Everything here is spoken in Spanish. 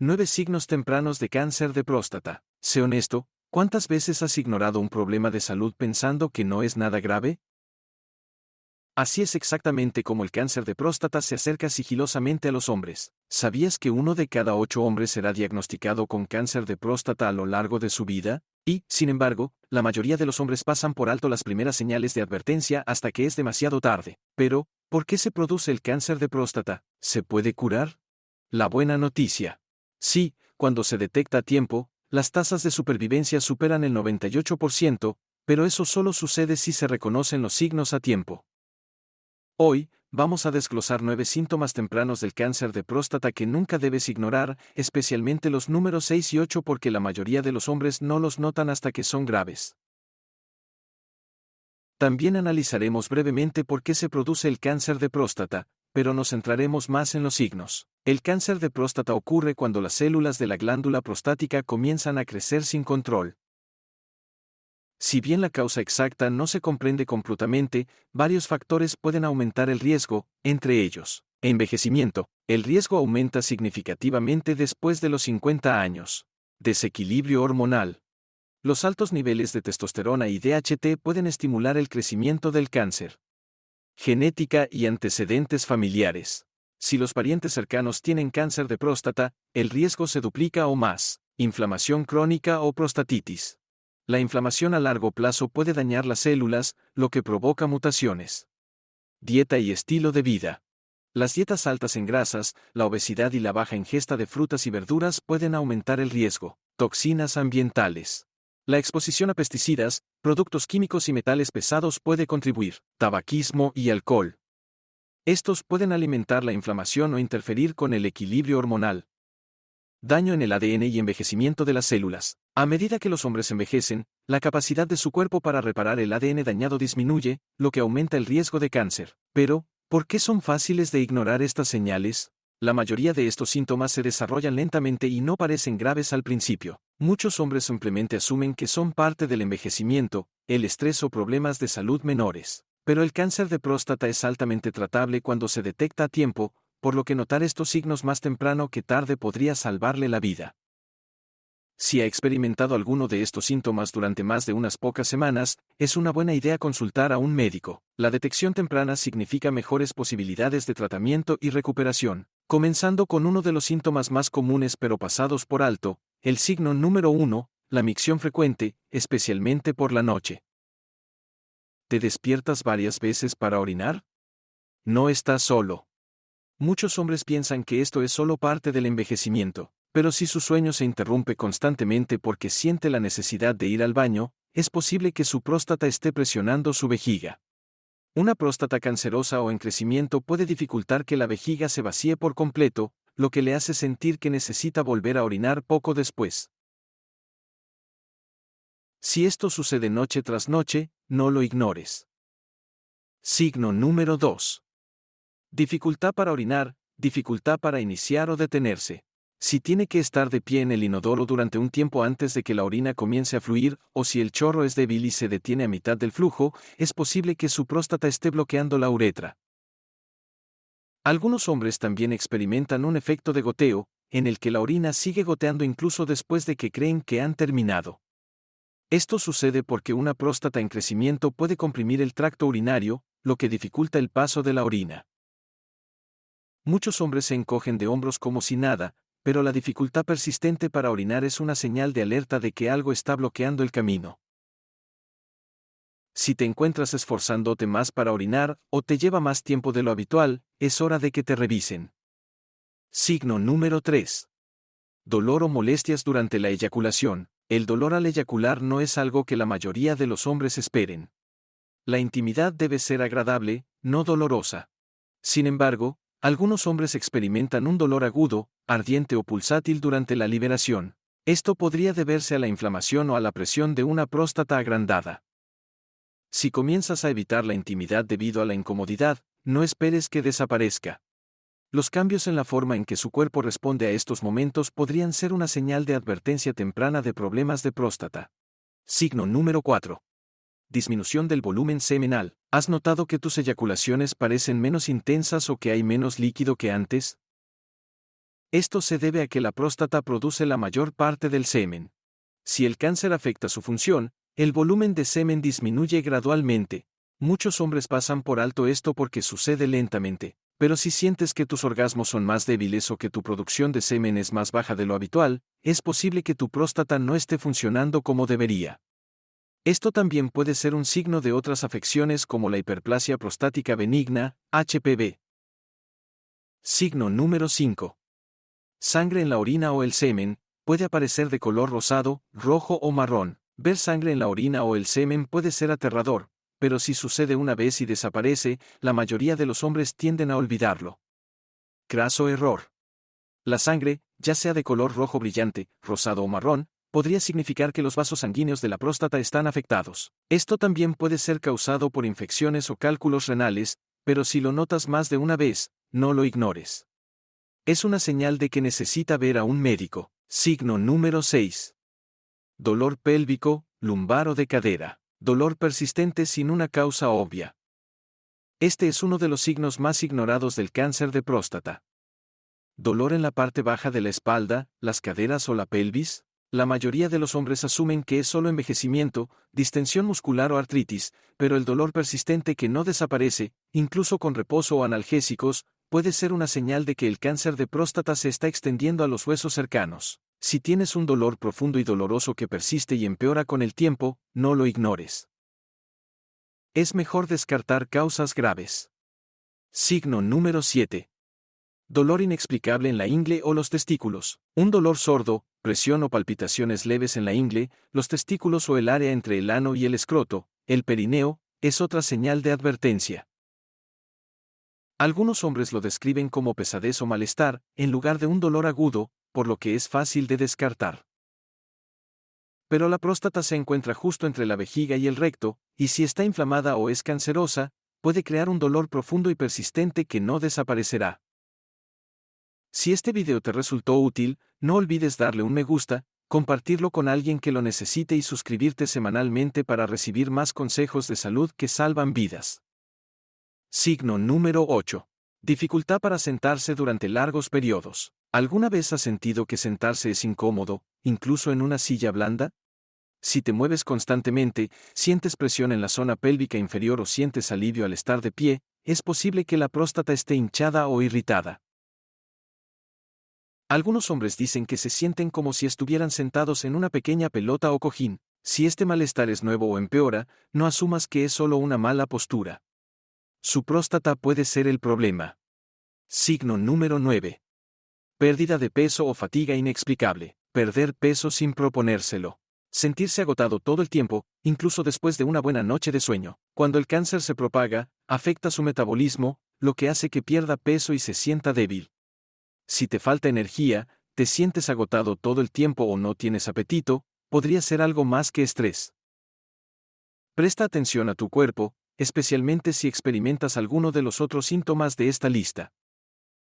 9 signos tempranos de cáncer de próstata. Sé honesto, ¿cuántas veces has ignorado un problema de salud pensando que no es nada grave? Así es exactamente como el cáncer de próstata se acerca sigilosamente a los hombres. ¿Sabías que 1 de cada 8 hombres será diagnosticado con cáncer de próstata a lo largo de su vida? Y, sin embargo, la mayoría de los hombres pasan por alto las primeras señales de advertencia hasta que es demasiado tarde. Pero, ¿por qué se produce el cáncer de próstata? ¿Se puede curar? La buena noticia. Sí, cuando se detecta a tiempo, las tasas de supervivencia superan el 98%, pero eso solo sucede si se reconocen los signos a tiempo. Hoy, vamos a desglosar 9 síntomas tempranos del cáncer de próstata que nunca debes ignorar, especialmente los números 6 y 8 porque la mayoría de los hombres no los notan hasta que son graves. También analizaremos brevemente por qué se produce el cáncer de próstata, pero nos centraremos más en los signos. El cáncer de próstata ocurre cuando las células de la glándula prostática comienzan a crecer sin control. Si bien la causa exacta no se comprende completamente, varios factores pueden aumentar el riesgo, entre ellos, envejecimiento. El riesgo aumenta significativamente después de los 50 años. Desequilibrio hormonal. Los altos niveles de testosterona y DHT pueden estimular el crecimiento del cáncer. Genética y antecedentes familiares. Si los parientes cercanos tienen cáncer de próstata, el riesgo se duplica o más. Inflamación crónica o prostatitis. La inflamación a largo plazo puede dañar las células, lo que provoca mutaciones. Dieta y estilo de vida. Las dietas altas en grasas, la obesidad y la baja ingesta de frutas y verduras pueden aumentar el riesgo. Toxinas ambientales. La exposición a pesticidas, productos químicos y metales pesados puede contribuir. Tabaquismo y alcohol. Estos pueden alimentar la inflamación o interferir con el equilibrio hormonal. Daño en el ADN y envejecimiento de las células. A medida que los hombres envejecen, la capacidad de su cuerpo para reparar el ADN dañado disminuye, lo que aumenta el riesgo de cáncer. Pero, ¿por qué son fáciles de ignorar estas señales? La mayoría de estos síntomas se desarrollan lentamente y no parecen graves al principio. Muchos hombres simplemente asumen que son parte del envejecimiento, el estrés o problemas de salud menores. Pero el cáncer de próstata es altamente tratable cuando se detecta a tiempo, por lo que notar estos signos más temprano que tarde podría salvarle la vida. Si ha experimentado alguno de estos síntomas durante más de unas pocas semanas, es una buena idea consultar a un médico. La detección temprana significa mejores posibilidades de tratamiento y recuperación. Comenzando con uno de los síntomas más comunes pero pasados por alto, el signo número 1, la micción frecuente, especialmente por la noche. ¿Te despiertas varias veces para orinar? No estás solo. Muchos hombres piensan que esto es solo parte del envejecimiento, pero si su sueño se interrumpe constantemente porque siente la necesidad de ir al baño, es posible que su próstata esté presionando su vejiga. Una próstata cancerosa o en crecimiento puede dificultar que la vejiga se vacíe por completo, lo que le hace sentir que necesita volver a orinar poco después. Si esto sucede noche tras noche, no lo ignores. Signo número 2. Dificultad para orinar, dificultad para iniciar o detenerse. Si tiene que estar de pie en el inodoro durante un tiempo antes de que la orina comience a fluir, o si el chorro es débil y se detiene a mitad del flujo, es posible que su próstata esté bloqueando la uretra. Algunos hombres también experimentan un efecto de goteo, en el que la orina sigue goteando incluso después de que creen que han terminado. Esto sucede porque una próstata en crecimiento puede comprimir el tracto urinario, lo que dificulta el paso de la orina. Muchos hombres se encogen de hombros como si nada, pero la dificultad persistente para orinar es una señal de alerta de que algo está bloqueando el camino. Si te encuentras esforzándote más para orinar o te lleva más tiempo de lo habitual, es hora de que te revisen. Signo número 3. Dolor o molestias durante la eyaculación. El dolor al eyacular no es algo que la mayoría de los hombres esperen. La intimidad debe ser agradable, no dolorosa. Sin embargo, algunos hombres experimentan un dolor agudo, ardiente o pulsátil durante la liberación. Esto podría deberse a la inflamación o a la presión de una próstata agrandada. Si comienzas a evitar la intimidad debido a la incomodidad, no esperes que desaparezca. Los cambios en la forma en que su cuerpo responde a estos momentos podrían ser una señal de advertencia temprana de problemas de próstata. Signo número 4. Disminución del volumen seminal. ¿Has notado que tus eyaculaciones parecen menos intensas o que hay menos líquido que antes? Esto se debe a que la próstata produce la mayor parte del semen. Si el cáncer afecta su función, el volumen de semen disminuye gradualmente. Muchos hombres pasan por alto esto porque sucede lentamente, pero si sientes que tus orgasmos son más débiles o que tu producción de semen es más baja de lo habitual, es posible que tu próstata no esté funcionando como debería. Esto también puede ser un signo de otras afecciones como la hiperplasia prostática benigna, HPV. Signo número 5. Sangre en la orina o el semen, puede aparecer de color rosado, rojo o marrón. Ver sangre en la orina o el semen puede ser aterrador, pero si sucede una vez y desaparece, la mayoría de los hombres tienden a olvidarlo. Craso error. La sangre, ya sea de color rojo brillante, rosado o marrón, podría significar que los vasos sanguíneos de la próstata están afectados. Esto también puede ser causado por infecciones o cálculos renales, pero si lo notas más de una vez, no lo ignores. Es una señal de que necesita ver a un médico. Signo número 6. Dolor pélvico, lumbar o de cadera. Dolor persistente sin una causa obvia. Este es uno de los signos más ignorados del cáncer de próstata. Dolor en la parte baja de la espalda, las caderas o la pelvis. La mayoría de los hombres asumen que es solo envejecimiento, distensión muscular o artritis, pero el dolor persistente que no desaparece, incluso con reposo o analgésicos, puede ser una señal de que el cáncer de próstata se está extendiendo a los huesos cercanos. Si tienes un dolor profundo y doloroso que persiste y empeora con el tiempo, no lo ignores. Es mejor descartar causas graves. Signo número 7. Dolor inexplicable en la ingle o los testículos. Un dolor sordo, presión o palpitaciones leves en la ingle, los testículos o el área entre el ano y el escroto, el perineo, es otra señal de advertencia. Algunos hombres lo describen como pesadez o malestar, en lugar de un dolor agudo, por lo que es fácil de descartar. Pero la próstata se encuentra justo entre la vejiga y el recto, y si está inflamada o es cancerosa, puede crear un dolor profundo y persistente que no desaparecerá. Si este video te resultó útil, no olvides darle un me gusta, compartirlo con alguien que lo necesite y suscribirte semanalmente para recibir más consejos de salud que salvan vidas. Signo número 8. Dificultad para sentarse durante largos periodos. ¿Alguna vez has sentido que sentarse es incómodo, incluso en una silla blanda? Si te mueves constantemente, sientes presión en la zona pélvica inferior o sientes alivio al estar de pie, es posible que la próstata esté hinchada o irritada. Algunos hombres dicen que se sienten como si estuvieran sentados en una pequeña pelota o cojín. Si este malestar es nuevo o empeora, no asumas que es solo una mala postura. Su próstata puede ser el problema. Signo número 9. Pérdida de peso o fatiga inexplicable. Perder peso sin proponérselo. Sentirse agotado todo el tiempo, incluso después de una buena noche de sueño. Cuando el cáncer se propaga, afecta su metabolismo, lo que hace que pierda peso y se sienta débil. Si te falta energía, te sientes agotado todo el tiempo o no tienes apetito, podría ser algo más que estrés. Presta atención a tu cuerpo, especialmente si experimentas alguno de los otros síntomas de esta lista.